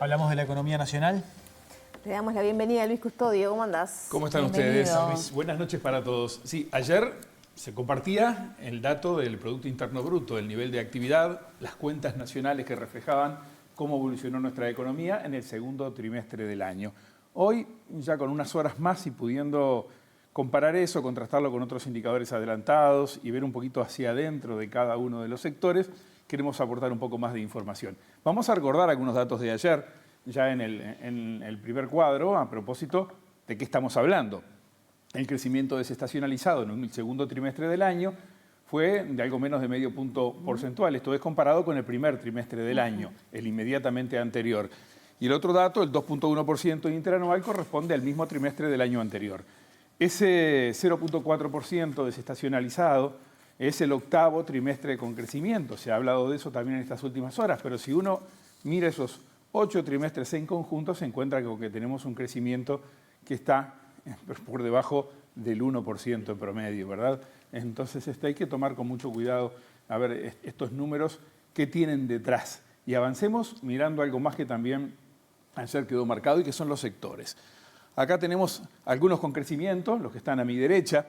Hablamos de la economía nacional. Le damos la bienvenida a Luis Custodio. ¿Cómo andás? ¿Cómo están ustedes? Luis, buenas noches para todos. Sí, ayer se compartía el dato del Producto Interno Bruto, el nivel de actividad, las cuentas nacionales que reflejaban cómo evolucionó nuestra economía en el segundo trimestre del año. Hoy, ya con unas horas más y pudiendo comparar eso, contrastarlo con otros indicadores adelantados y ver un poquito hacia adentro de cada uno de los sectores, queremos aportar un poco más de información. Vamos a recordar algunos datos de ayer, ya en el primer cuadro, a propósito de qué estamos hablando. El crecimiento desestacionalizado en el segundo trimestre del año fue de algo menos de medio punto porcentual. Esto es comparado con el primer trimestre del año, el inmediatamente anterior. Y el otro dato, el 2.1% interanual, corresponde al mismo trimestre del año anterior. Ese 0.4% desestacionalizado es el octavo trimestre con crecimiento. Se ha hablado de eso también en estas últimas horas, pero si uno mira esos 8 trimestres en conjunto, se encuentra con que tenemos un crecimiento que está por debajo del 1% en promedio, ¿verdad? Entonces hay que tomar con mucho cuidado a ver estos números que tienen detrás. Y avancemos mirando algo más que también ayer quedó marcado y que son los sectores. Acá tenemos algunos con crecimiento, los que están a mi derecha,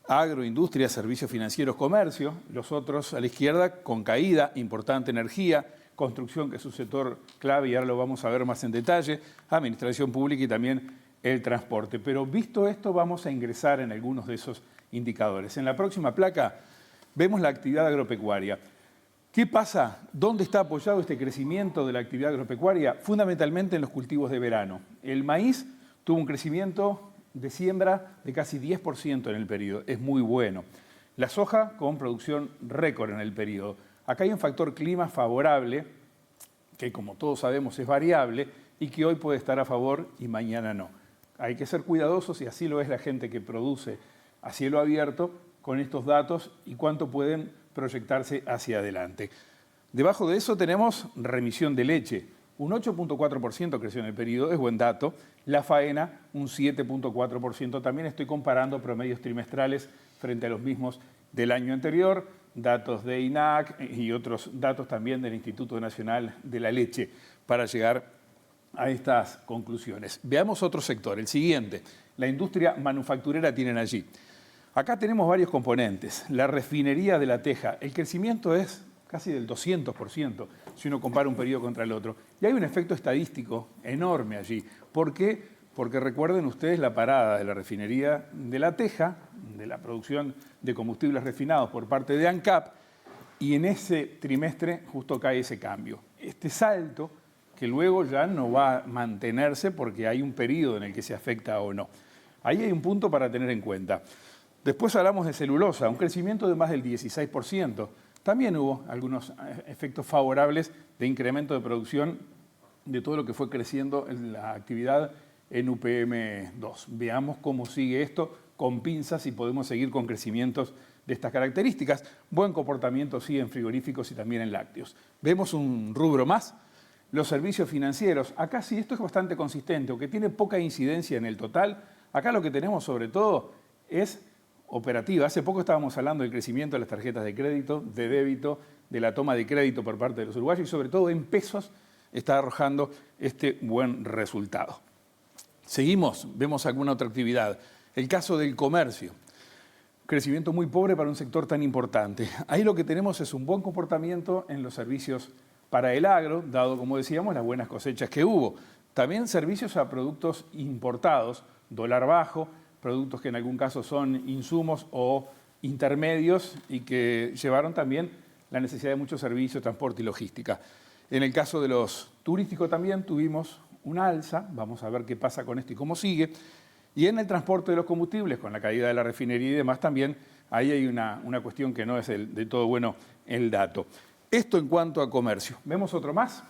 agro, industria, servicios financieros, comercio, los otros a la izquierda con caída, importante energía, construcción, que es un sector clave y ahora lo vamos a ver más en detalle, administración pública y también el transporte. Pero visto esto, vamos a ingresar en algunos de esos indicadores. En la próxima placa vemos la actividad agropecuaria. ¿Qué pasa? ¿Dónde está apoyado este crecimiento de la actividad agropecuaria? Fundamentalmente en los cultivos de verano. El maíz tuvo un crecimiento de siembra de casi 10% en el periodo. Es muy bueno. La soja con producción récord en el periodo. Acá hay un factor clima favorable, que como todos sabemos es variable, y que hoy puede estar a favor y mañana no. Hay que ser cuidadosos, y así lo es la gente que produce a cielo abierto, con estos datos y cuánto pueden proyectarse hacia adelante. Debajo de eso tenemos remisión de leche. Un 8.4% creció en el periodo, es buen dato. La faena, un 7.4%. También estoy comparando promedios trimestrales frente a los mismos del año anterior, datos de INAC y otros datos también del Instituto Nacional de la Leche para llegar a estas conclusiones. Veamos otro sector, el siguiente. La industria manufacturera tienen allí. Acá tenemos varios componentes. La refinería de La Teja, el crecimiento es casi del 200%, si uno compara un periodo contra el otro. Y hay un efecto estadístico enorme allí. ¿Por qué? Porque recuerden ustedes la parada de la refinería de La Teja, de la producción de combustibles refinados por parte de ANCAP, y en ese trimestre justo cae ese cambio. Este salto que luego ya no va a mantenerse porque hay un periodo en el que se afecta o no. Ahí hay un punto para tener en cuenta. Después hablamos de celulosa, un crecimiento de más del 16%. También hubo algunos efectos favorables de incremento de producción de todo lo que fue creciendo en la actividad en UPM2. Veamos cómo sigue esto con pinzas y podemos seguir con crecimientos de estas características. Buen comportamiento sí en frigoríficos y también en lácteos. Vemos un rubro más, los servicios financieros. Acá sí esto es bastante consistente, aunque tiene poca incidencia en el total. Acá lo que tenemos sobre todo es operativa. Hace poco estábamos hablando del crecimiento de las tarjetas de crédito, de débito, de la toma de crédito por parte de los uruguayos y sobre todo en pesos está arrojando este buen resultado. Seguimos, vemos alguna otra actividad. El caso del comercio. Crecimiento muy pobre para un sector tan importante. Ahí lo que tenemos es un buen comportamiento en los servicios para el agro, dado, como decíamos, las buenas cosechas que hubo. También servicios a productos importados, dólar bajo, productos que en algún caso son insumos o intermedios y que llevaron también la necesidad de muchos servicios, transporte y logística. En el caso de los turísticos también tuvimos una alza, vamos a ver qué pasa con esto y cómo sigue. Y en el transporte de los combustibles, con la caída de la refinería y demás, también ahí hay una cuestión que no es de todo bueno el dato. Esto en cuanto a comercio. ¿Vemos otro más?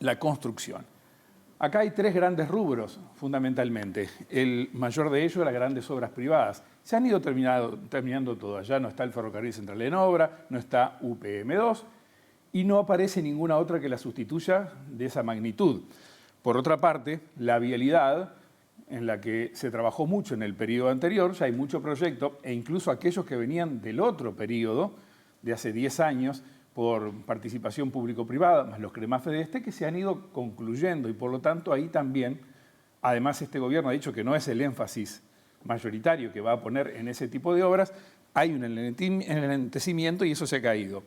La construcción. Acá hay tres grandes rubros, fundamentalmente. El mayor de ellos, las grandes obras privadas. Se han ido terminando todas. Ya no está el Ferrocarril Central en obra, no está UPM2 y no aparece ninguna otra que la sustituya de esa magnitud. Por otra parte, la vialidad, en la que se trabajó mucho en el periodo anterior, ya hay mucho proyecto, e incluso aquellos que venían del otro periodo, de hace 10 años, por participación público-privada, más los CREMAFE de que se han ido concluyendo y por lo tanto ahí también, además este gobierno ha dicho que no es el énfasis mayoritario que va a poner en ese tipo de obras, hay un enlentecimiento y eso se ha caído.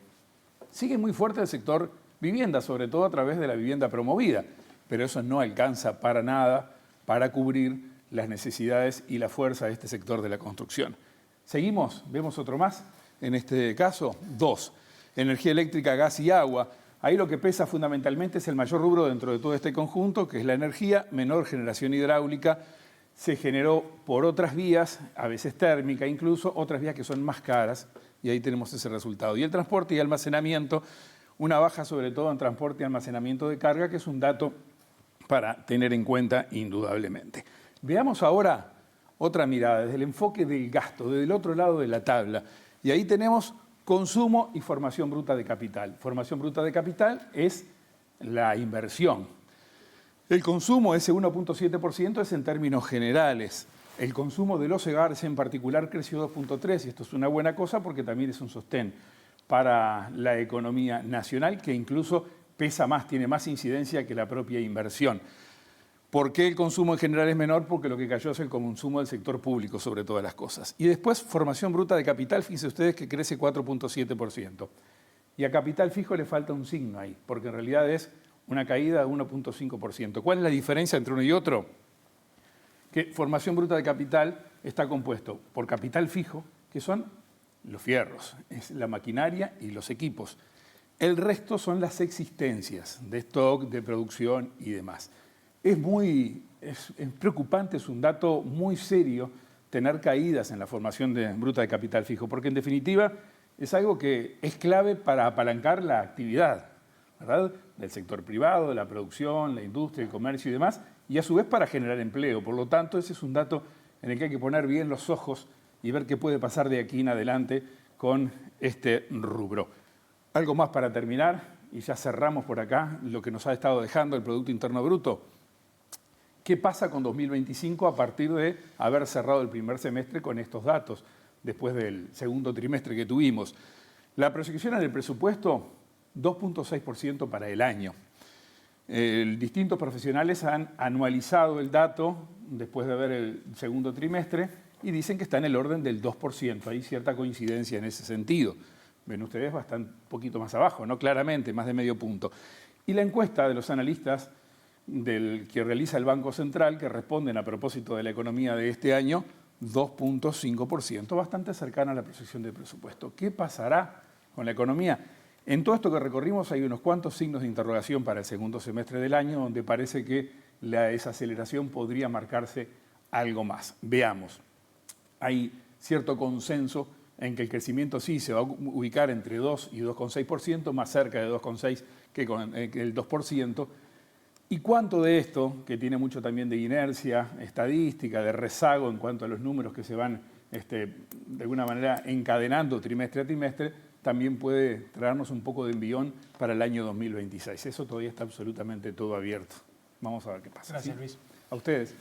Sigue muy fuerte el sector vivienda, sobre todo a través de la vivienda promovida, pero eso no alcanza para nada para cubrir las necesidades y la fuerza de este sector de la construcción. Seguimos, vemos otro más, en este caso, 2. Energía eléctrica, gas y agua. Ahí lo que pesa fundamentalmente es el mayor rubro dentro de todo este conjunto, que es la energía, menor generación hidráulica, se generó por otras vías, a veces térmica incluso, otras vías que son más caras, y ahí tenemos ese resultado. Y el transporte y almacenamiento, una baja sobre todo en transporte y almacenamiento de carga, que es un dato para tener en cuenta indudablemente. Veamos ahora otra mirada, desde el enfoque del gasto, desde el otro lado de la tabla. Y ahí tenemos consumo y formación bruta de capital. Formación bruta de capital es la inversión. El consumo, ese 1.7%, es en términos generales. El consumo de los hogares en particular creció 2.3%, y esto es una buena cosa porque también es un sostén para la economía nacional, que incluso pesa más, tiene más incidencia que la propia inversión. ¿Por qué el consumo en general es menor? Porque lo que cayó es el consumo del sector público sobre todas las cosas. Y después, formación bruta de capital, fíjense ustedes que crece 4.7%. Y a capital fijo le falta un signo ahí, porque en realidad es una caída de 1.5%. ¿Cuál es la diferencia entre uno y otro? Que formación bruta de capital está compuesto por capital fijo, que son los fierros, es la maquinaria y los equipos. El resto son las existencias de stock, de producción y demás. Es preocupante, es un dato muy serio tener caídas en la formación bruta de capital fijo, porque en definitiva es algo que es clave para apalancar la actividad, ¿verdad?, del sector privado, de la producción, la industria, el comercio y demás, y a su vez para generar empleo. Por lo tanto, ese es un dato en el que hay que poner bien los ojos y ver qué puede pasar de aquí en adelante con este rubro. Algo más para terminar, y ya cerramos por acá lo que nos ha estado dejando el Producto Interno Bruto. ¿Qué pasa con 2025 a partir de haber cerrado el primer semestre con estos datos, después del segundo trimestre que tuvimos? La proyección en el presupuesto, 2.6% para el año. Distintos profesionales han anualizado el dato después de ver el segundo trimestre y dicen que está en el orden del 2%. Hay cierta coincidencia en ese sentido. Ven ustedes bastante poquito más abajo, ¿no? Claramente, más de medio punto. Y la encuesta de los analistas que realiza el Banco Central, que responden a propósito de la economía de este año, 2.5%, bastante cercana a la proyección del presupuesto. ¿Qué pasará con la economía? En todo esto que recorrimos hay unos cuantos signos de interrogación para el segundo semestre del año, donde parece que la desaceleración podría marcarse algo más. Veamos. Hay cierto consenso en que el crecimiento sí se va a ubicar entre 2 y 2,6%, más cerca de 2,6 que el 2%. ¿Y cuánto de esto, que tiene mucho también de inercia estadística, de rezago en cuanto a los números que se van de alguna manera encadenando trimestre a trimestre, también puede traernos un poco de envión para el año 2026? Eso todavía está absolutamente todo abierto. Vamos a ver qué pasa. Gracias, ¿sí? Luis. A ustedes.